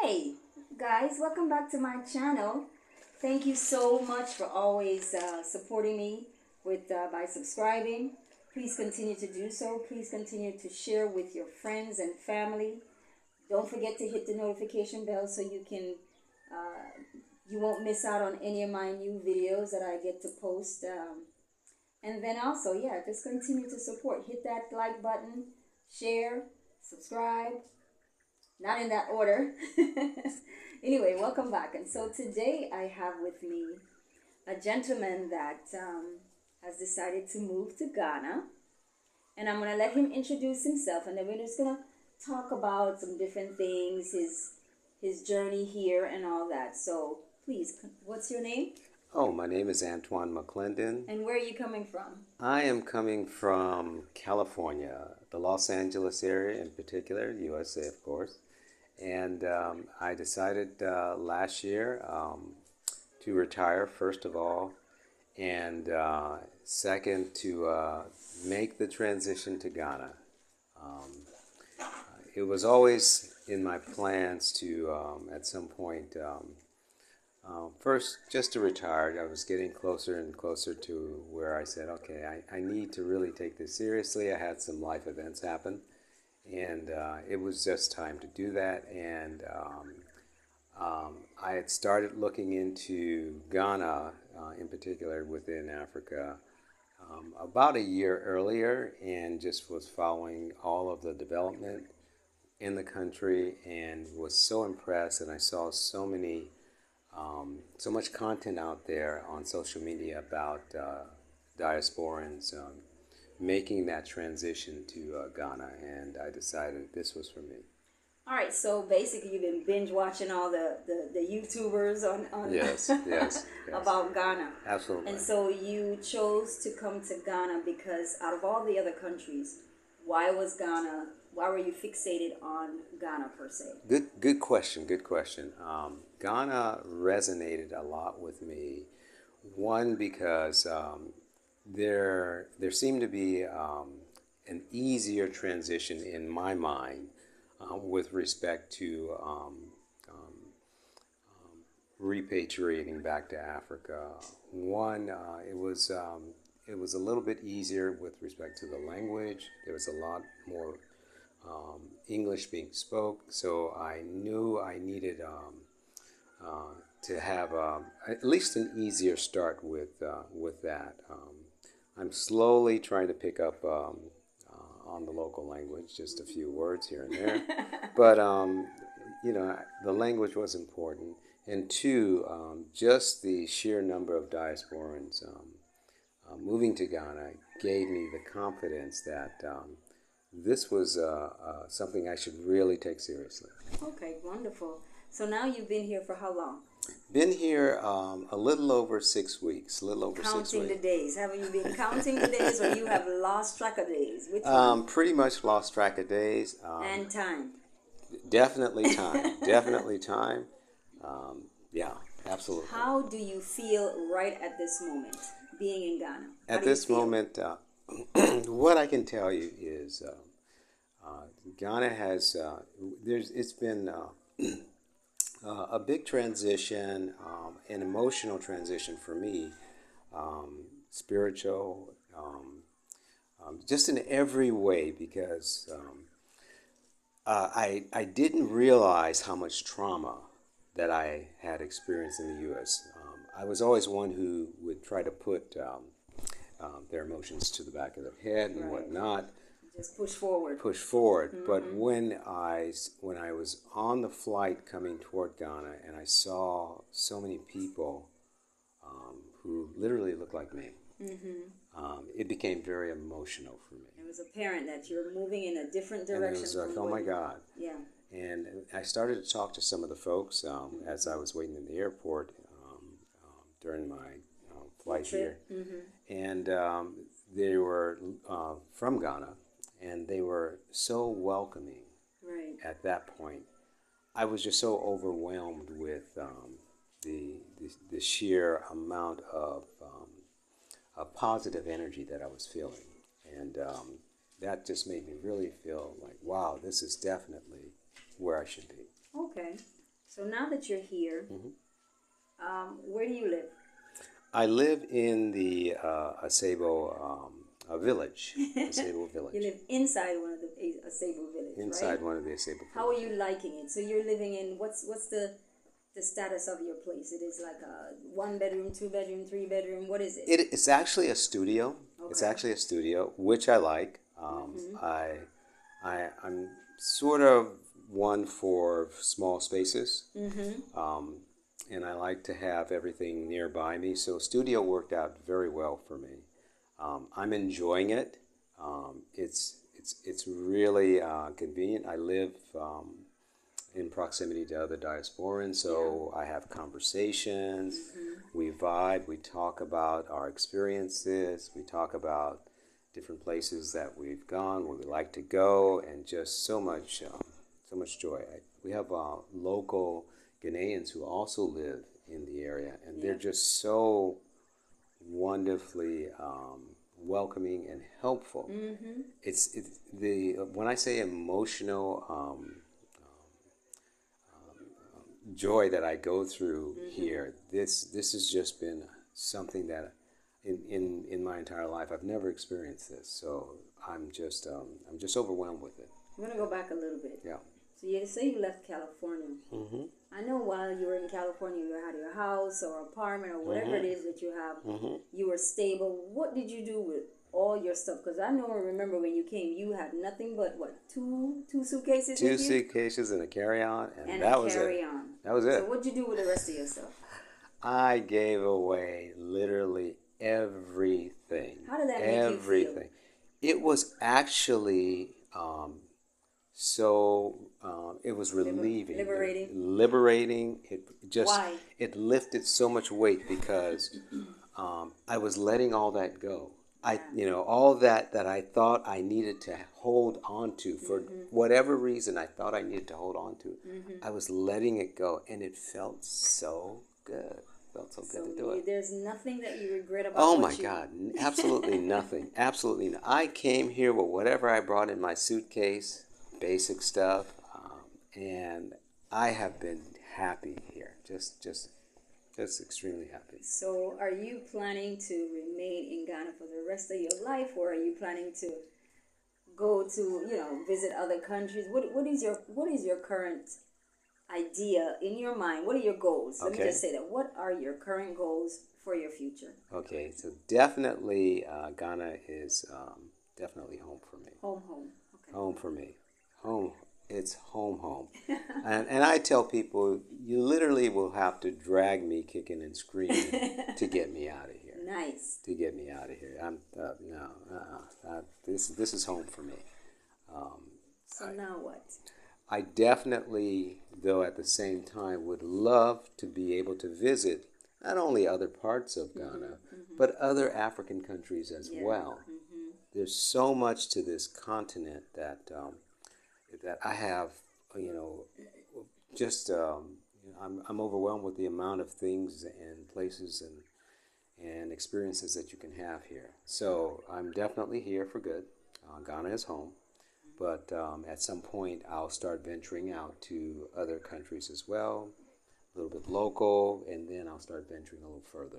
Hey guys, welcome back to my channel. Thank you so much for always supporting me with by subscribing. Please continue to do so. Please continue to share with your friends and family. Don't forget to hit the notification bell so you won't miss out on any of my new videos that I get to post. And then also, yeah, just continue to support. Hit that like button, share, subscribe. Not in that order. Anyway, welcome back. And so today I have with me a gentleman that has decided to move to Ghana. And I'm going to let him introduce himself. And then we're just going to talk about some different things, his journey here and all that. So please, what's your name? Oh, my name is Antoine McClendon. And where are you coming from? I am coming from California, the Los Angeles area in particular, USA, of course. And I decided last year to retire, first of all, and second, to make the transition to Ghana. It was always in my plans to, at some point, first, just to retire. I was getting closer and closer to where I said, okay, I need to really take this seriously. I had some life events happen, and it was just time to do that. And I had started looking into Ghana, in particular within Africa, about a year earlier, and just was following all of the development in the country and was so impressed. And I saw so much content out there on social media about Diasporans making that transition to Ghana, and I decided this was for me. All right, so basically you've been binge watching all the YouTubers on yes. about Ghana. Absolutely. And so you chose to come to Ghana because out of all the other countries, why were you fixated on Ghana per se? Good question. Ghana resonated a lot with me. One, because there seemed to be an easier transition in my mind with respect to repatriating back to Africa. One, it was a little bit easier with respect to the language. There was a lot more English being spoke, so I knew I needed to have at least an easier start with that. I'm slowly trying to pick up on the local language, just a few words here and there, but the language was important. And two, just the sheer number of diasporans moving to Ghana gave me the confidence that this was something I should really take seriously. Okay, wonderful. So now you've been here for how long? Been here a little over 6 weeks. Counting the days. Haven't you been counting the days, or you have lost track of days? Which pretty much lost track of days. And time. Definitely time. Definitely time. Yeah, absolutely. How do you feel right at this moment, being in Ghana? At this moment, what I can tell you is Ghana has it's been a big transition, an emotional transition for me, spiritual, just in every way, because I didn't realize how much trauma that I had experienced in the U.S. I was always one who would try to put their emotions to the back of their head and whatnot. Just push forward. Mm-hmm. But when I was on the flight coming toward Ghana, and I saw so many people who literally looked like me, it became very emotional for me. It was apparent that you're moving in a different direction. And it was like, oh my God. Yeah. And I started to talk to some of the folks as I was waiting in the airport during my flight here. And they were from Ghana, and they were so welcoming at that point. I was just so overwhelmed with the sheer amount of positive energy that I was feeling. And that just made me really feel like, wow, this is definitely where I should be. Okay. So now that you're here, where do you live? I live in the Asebu village. Asebu village. You live inside one of the Asebu village, Inside right? one of the Asebu villages. How are you liking it? So you're living in what's the status of your place? It is like a 1 bedroom, 2 bedroom, 3 bedroom. What is it? It's actually a studio. Okay. It's actually a studio, which I like. I'm sort of one for small spaces, and I like to have everything nearby me. So studio worked out very well for me. I'm enjoying it. It's really convenient. I live in proximity to other diasporans, so I have conversations. We vibe. We talk about our experiences. We talk about different places that we've gone, where we like to go, and just so much joy. We have local Ghanaians who also live in the area, and they're just so wonderfully welcoming and helpful. It's the when I say emotional joy that I go through here. This has just been something that in my entire life I've never experienced this. So I'm just overwhelmed with it. I'm gonna go back a little bit. Yeah. So you say you left California. I know while you were in California, you had your house or apartment or whatever it is that you have. You were stable. What did you do with all your stuff? Because I know, remember when you came, you had nothing but what, two suitcases? Two suitcases and a carry-on, and that was it. Carry-on. That was it. So what'd you do with the rest of your stuff? I gave away literally everything. How did that make you feel? It was actually it was relieving. Liberating. Why? It lifted so much weight because I was letting all that go. All that I thought I needed to hold on to for whatever reason I thought I needed to hold on to. I was letting it go, and it felt so good. Felt so good to do it. There's nothing that you regret about. Oh my God, absolutely nothing. Absolutely nothing. I came here with whatever I brought in my suitcase, basic stuff, and I have been happy here. Just extremely happy. So, are you planning to remain in Ghana for the rest of your life, or are you planning to go to visit other countries? What is your current idea in your mind? What are your goals? Let me just say that. What are your current goals for your future? Okay, so definitely Ghana is definitely home for me. Home. Okay. Home for me. Home. It's home. and I tell people, you literally will have to drag me kicking and screaming to get me out of here. Nice. To get me out of here. This is home for me. So now what? I definitely, though at the same time, would love to be able to visit not only other parts of Ghana, but other African countries as well. There's so much to this continent that I have, I'm overwhelmed with the amount of things and places and experiences that you can have here. So I'm definitely here for good. Ghana is home. But at some point, I'll start venturing out to other countries as well, a little bit local, and then I'll start venturing a little further.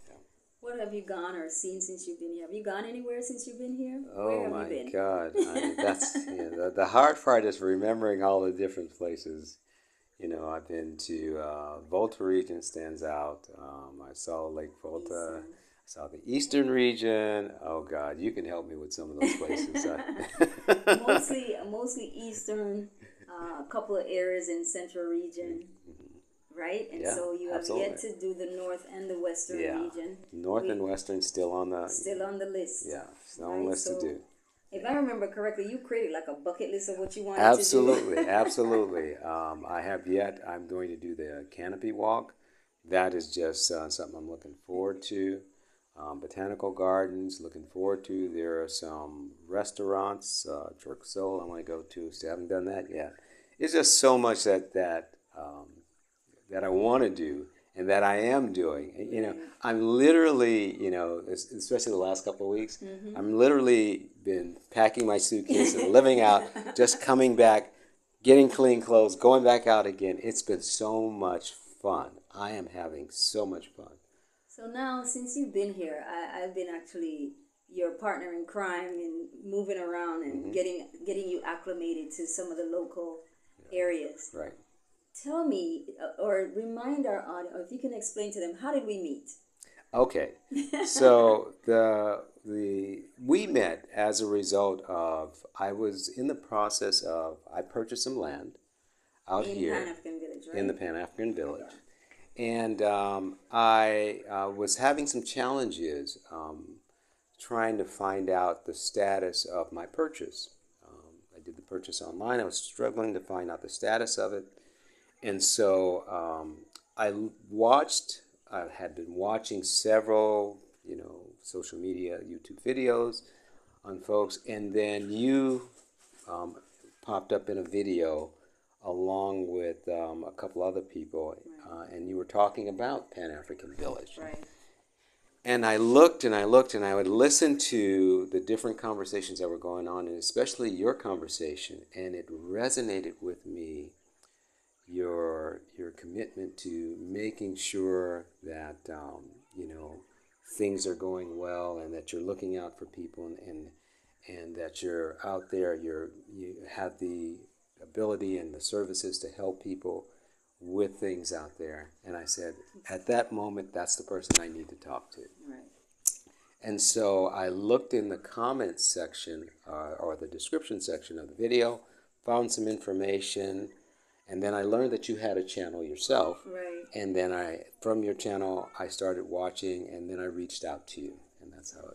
Yeah. What have you gone or seen since you've been here? Have you gone anywhere since you've been here? Oh my God, that's the hard part is remembering all the different places. I've been to Volta region stands out. I saw Lake Volta. Saw the eastern region. Oh God, you can help me with some of those places. mostly eastern. A couple of areas in central region, right? And so you have yet to do the north and the western region. North and western still on the list. Yeah, still on the list to do. If I remember correctly, you created like a bucket list of what you wanted absolutely, to do. Absolutely. I'm going to do the canopy walk. That is just something I'm looking forward to. Botanical gardens, looking forward to. There are some restaurants, Drexel, I want to go to. Still haven't done that yet. It's just so much that I want to do and that I am doing. I'm literally, especially the last couple of weeks, I'm literally been packing my suitcase and living out, just coming back getting clean clothes, going back out again. It's been so much fun. I am having so much fun. So now, since you've been here, I've been actually your partner in crime in moving around and getting you acclimated to some of the local areas. Right. Tell me, or remind our audience, or if you can explain to them, how did we meet? Okay, so we met as a result of I was in the process of I purchased some land out In here Pan-African Village, right? in the Pan African Village, and I was having some challenges trying to find out the status of my purchase. I did the purchase online. I was struggling to find out the status of it, and so I watched. I had been watching several, social media, YouTube videos on folks, and then you popped up in a video along with a couple other people, and you were talking about Pan African Village. Right. And I looked and I looked and I would listen to the different conversations that were going on, and especially your conversation, and it resonated with me. Your commitment to making sure that things are going well, and that you're looking out for people, and that you're out there. You have the ability and the services to help people with things out there. And I said, at that moment, that's the person I need to talk to. Right. And so I looked in the comments section or the description section of the video, found some information, and then I learned that you had a channel yourself. Right. And then from your channel, I started watching, and then I reached out to you, and that's how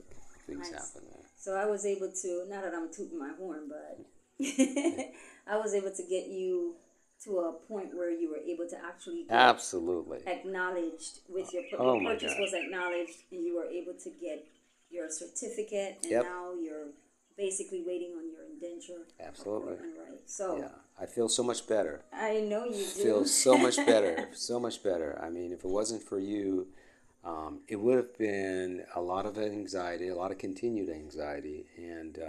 things happen there. So I was able to, not that I'm tooting my horn, but I was able to get you to a point where you were able to actually get absolutely acknowledged with your purchase was acknowledged, and you were able to get your certificate, and now you're basically waiting on your indenture. Absolutely. Right. So yeah, I feel so much better. I know you do. Feel so much better, so much better. I mean, if it wasn't for you, it would have been a lot of anxiety, a lot of continued anxiety, and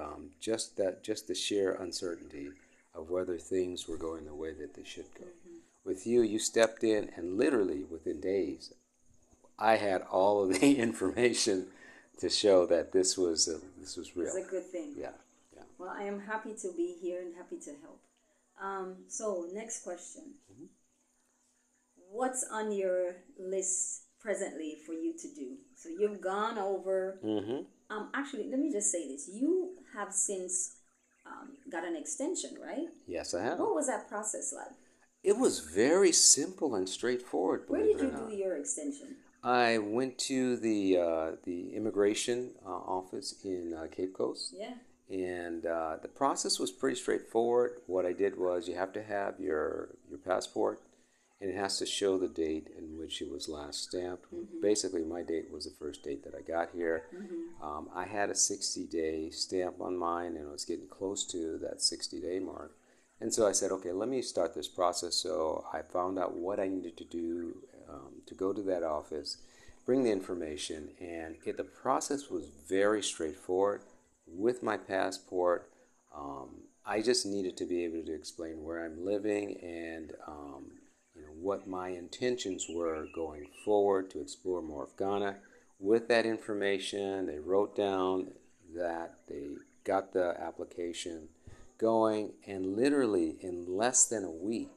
just the sheer uncertainty of whether things were going the way that they should go. With you stepped in, and literally within days, I had all of the information to show that this was real. It's a good thing. Yeah. Well, I am happy to be here and happy to help. So next question. What's on your list presently for you to do? So you've gone over. Actually, let me just say this: you have since got an extension, right? Yes, I have. What was that process like? It was very simple and straightforward. Where did you do your extension? I went to the immigration office in Cape Coast. Yeah. And the process was pretty straightforward. What I did was you have to have your passport, and it has to show the date in which it was last stamped. Basically, my date was the first date that I got here. I had a 60-day stamp on mine, and I was getting close to that 60-day mark. And so I said, okay, let me start this process. So I found out what I needed to do to go to that office, bring the information, and the process was very straightforward. With my passport, I just needed to be able to explain where I'm living and what my intentions were going forward to explore more of Ghana. With that information, they wrote down that they got the application going, and literally in less than a week,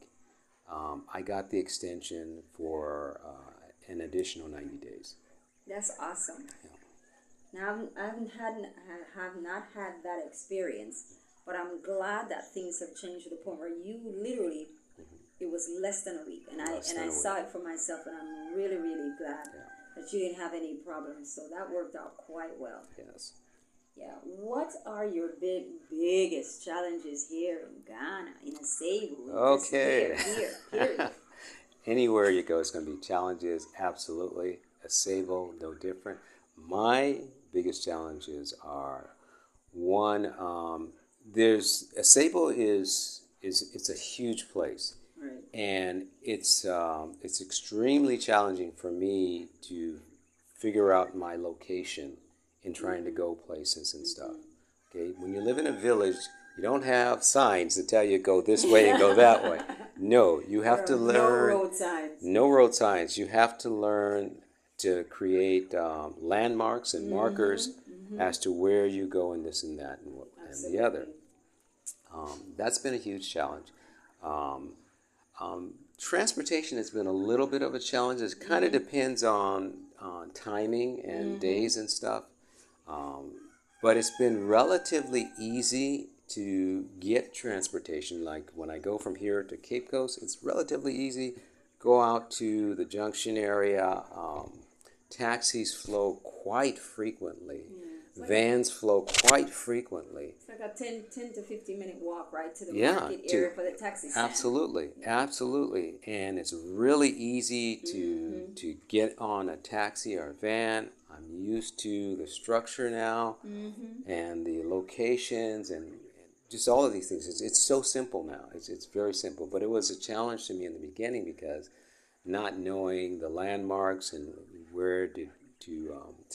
I got the extension for an additional 90 days. That's awesome. Now, I have not had that experience, but I'm glad that things have changed to the point where you literally, it was less than a week, and I saw it for myself, and I'm really, really glad that you didn't have any problems. So that worked out quite well. Yes. Yeah. What are your biggest challenges here in Ghana, in Asebu? Okay. Here, period. Anywhere you go, it's going to be challenges. Absolutely. Asebu, no different. My biggest challenges are one. There's Asebu is it's a huge place, right. And it's extremely challenging for me to figure out my location in trying to go places and stuff. Okay, when you live in a village, You don't have signs to tell you go this way and go that way. No, you have to learn. No road signs. No road signs. You have to learn to create landmarks and markers as to where you go and this and that and the other. That's been a huge challenge. Transportation has been a little bit of a challenge. It kind of depends on timing and days and stuff. But it's been relatively easy to get transportation. Like when I go from here to Cape Coast, it's relatively easy. Go out to the junction area. Taxis flow quite frequently. Like vans flow quite frequently. It's like a 10 to 15-minute walk, right, to the market area for the taxi stand. Absolutely. And it's really easy to get on a taxi or a van. I'm used to the structure now and the locations and just all of these things. It's so simple now. It's very simple. But it was a challenge to me in the beginning because not knowing the landmarks and where to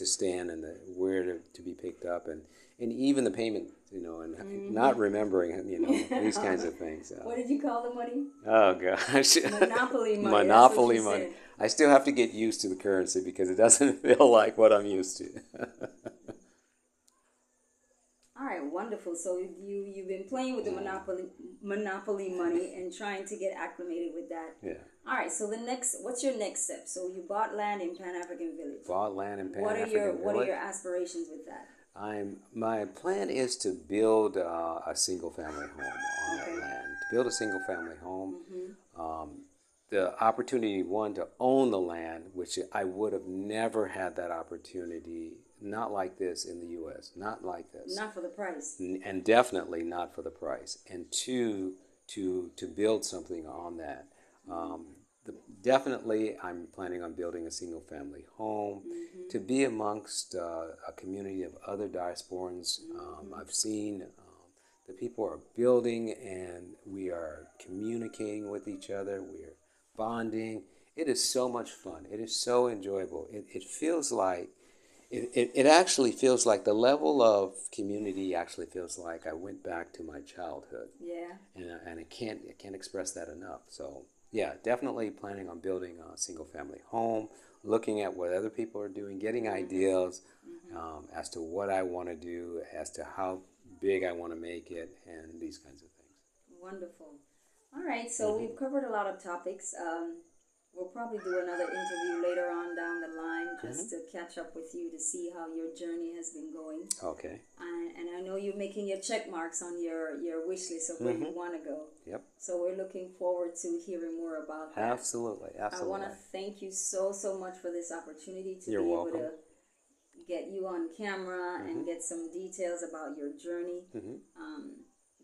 stand and where to be picked up and even the payment, and not remembering, these kinds of things. What did you call the money? Oh gosh, Monopoly money. Monopoly money. I still have to get used to the currency because it doesn't feel like what I'm used to. All right, wonderful. So you've been playing with the monopoly money and trying to get acclimated with that. Yeah. All right. So what's your next step? So you bought land in Pan African Village. Bought land in Pan African Village. What are your aspirations with that? My plan is to build a single family home on that land. To build a single family home. The opportunity, one, to own the land, which I would have never had that opportunity, not like this in the U.S., not like this. Not for the price. And definitely not for the price. And two, to build something on that. Definitely, I'm planning on building a single-family home to be amongst a community of other diasporans. I've seen the people are building and we are communicating with each other. We're bonding. It is so much fun. It is so enjoyable. It feels like, it actually feels like the level of community actually feels like I went back to my childhood. Yeah. And I can't express that enough. So yeah, definitely planning on building a single family home, looking at what other people are doing, getting ideas as to what I want to do, as to how big I want to make it, and these kinds of things. Wonderful. All right, so we've covered a lot of topics. We'll probably do another interview later on down the line just to catch up with you to see how your journey has been going. Okay. And I know you're making your check marks on your wish list of where you want to go. Yep. So we're looking forward to hearing more about that. Absolutely. I want to thank you so much for this opportunity to You're be welcome. able to get you on camera and get some details about your journey.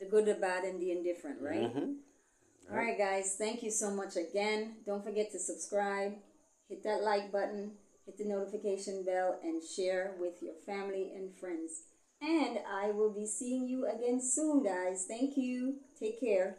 The good, the bad, and the indifferent, right? All right, guys. Thank you so much again. Don't forget to subscribe, hit that like button, hit the notification bell, and share with your family and friends. And I will be seeing you again soon, guys. Thank you. Take care.